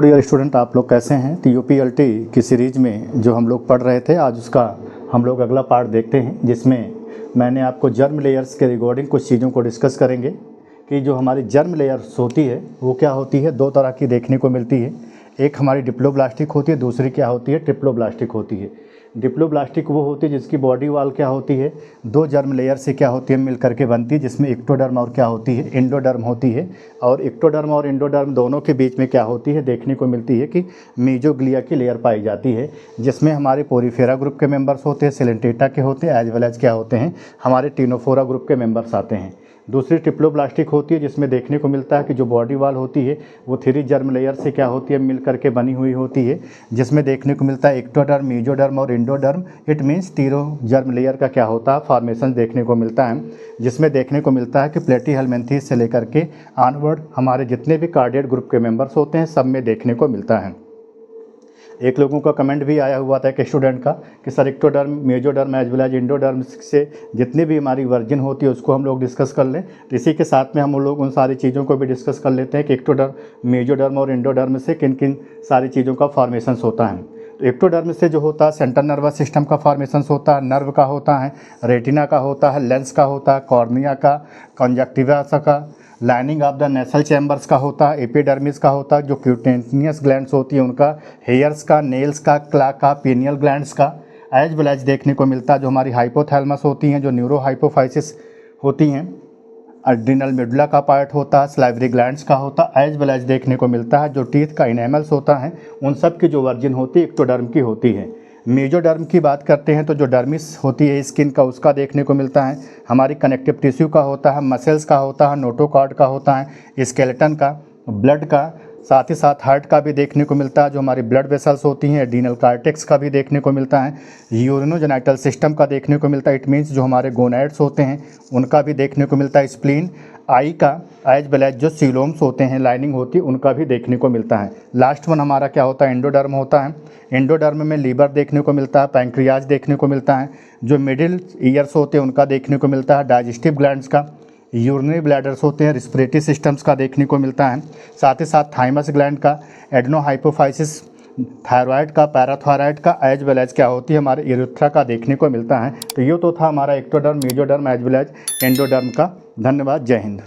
तो dear student, आप लोग कैसे हैं। तो यूपीएलटी की सीरीज़ में जो हम लोग पढ़ रहे थे, आज उसका हम लोग अगला पार्ट देखते हैं, जिसमें मैंने आपको जर्म लेयर्स के रिगार्डिंग कुछ चीज़ों को डिस्कस करेंगे कि जो हमारी जर्म लेयर्स होती है वो क्या होती है। दो तरह की देखने को मिलती है, एक हमारी डिप्लोब्लास्टिक होती है, दूसरी क्या होती है, ट्रिप्लोब्लास्टिक होती है। डिप्लोब्लास्टिक वो होती है जिसकी बॉडी वाल क्या होती है, दो जर्म लेयर से क्या होती है मिल करके बनती है, जिसमें एक्टोडर्म और क्या होती है, एंडोडर्म होती है। और एक्टोडर्म और एंडोडर्म दोनों के बीच में क्या होती है, देखने को मिलती है कि मीजोग्लिया की लेयर पाई जाती है, जिसमें हमारे पोरीफेरा ग्रुप के मेंबर्स होते हैं, सेलेंटेटा के होते हैं, एज वेल एज क्या होते हैं, हमारे टिनोफोरा ग्रुप के मेंबर्स आते हैं। दूसरी ट्रिप्लोब्लास्टिक होती है जिसमें देखने को मिलता है कि जो बॉडी वाल होती है वो थ्री जर्म लेयर से क्या होती है मिल करके बनी हुई होती है, जिसमें देखने को मिलता है एक्टोडर्म, मीजोडर्म और एंडोडर्म। इट मीन्स तीनों जर्म लेयर का क्या होता है, फॉर्मेशन देखने को मिलता है, जिसमें देखने को मिलता है कि प्लेटीहेलमिन्थेस से लेकर के ऑनवर्ड हमारे जितने भी कार्डियड ग्रुप के मेंबर्स होते हैं सब में देखने को मिलता है। एक लोगों का कमेंट भी आया हुआ था एक स्टूडेंट का कि sir ectoderm, mesoderm as well as endoderm से जितनी भी हमारी वर्जिन होती है उसको हम लोग डिस्कस कर लें। इसी के साथ में हम लोग उन सारी चीज़ों को भी डिस्कस कर लेते हैं कि एक्टोडर्म, मेजोडर्म और एंडोडर्म से किन किन सारी चीज़ों का फॉर्मेशन होता है। तो एक्टोडर्म से जो होता है सेंट्रल नर्वस सिस्टम का फॉर्मेशन होता है, नर्व का होता है, रेटिना का होता है, लेंस का होता है, कॉर्निया का, कंजक्टिवा का, lining of the nasal chambers का होता है, एपिडर्मिस का होता है, जो क्यूटेनियस ग्लैंड्स होती है उनका, हेयर्स का, नेल्स का, क्ला का, पीनियल ग्लैंड्स का, एज वेल एज देखने को मिलता है जो हमारी हाइपोथैलेमस होती हैं, जो न्यूरो हाइपोफाइसिस होती हैं, एड्रिनल मेडुला का पार्ट होता है, सलाइवरी ग्लैंड्स का होता है, एज वेल एज देखने को मिलता है जो टीथ का इनेमल्स होता है, उन सब की जो वर्जिन होती है एक्टोडर्म की होती है। मेजोडर्म की बात करते हैं तो जो डर्मिस होती है स्किन का, उसका देखने को मिलता है, हमारी कनेक्टिव टिश्यू का होता है, मसल्स का होता है, नोटोकॉर्ड का होता है, स्केलेटन का, ब्लड का, साथ ही साथ हार्ट का भी देखने को मिलता है, जो हमारी ब्लड वेसल्स होती हैं, एड्रीनल कार्टेक्स का भी देखने को मिलता है, यूरिनोजेनाइटल सिस्टम का देखने को मिलता है, इट मीन्स जो हमारे गोनैड्स होते हैं उनका भी देखने को मिलता है, स्प्लीन, आई का, एज वेल एज जो सीलोम्स होते हैं, लाइनिंग होती है, उनका भी देखने को मिलता है। लास्ट वन हमारा क्या होता है, एंडोडर्म होता है। एंडोडर्म में लीवर देखने को मिलता है, पैंक्रियाज देखने को मिलता है, जो मिडिल ईयर्स होते हैं उनका देखने को मिलता है, डाइजेस्टिव ग्लैंड्स का, यूरिनरी ब्लैडर्स होते हैं, रिस्पिरेटरी सिस्टम्स का देखने को मिलता है, साथ ही साथ थाइमस ग्लैंड का, एडनोहाइपोफाइसिस, थायराइड का, पैराथायराइड का, एज वेल एज क्या होती है हमारे यूरेथ्रा का देखने को मिलता है। तो ये तो था हमारा ectoderm, mesoderm as well as endoderm का। धन्यवाद, जय हिंद।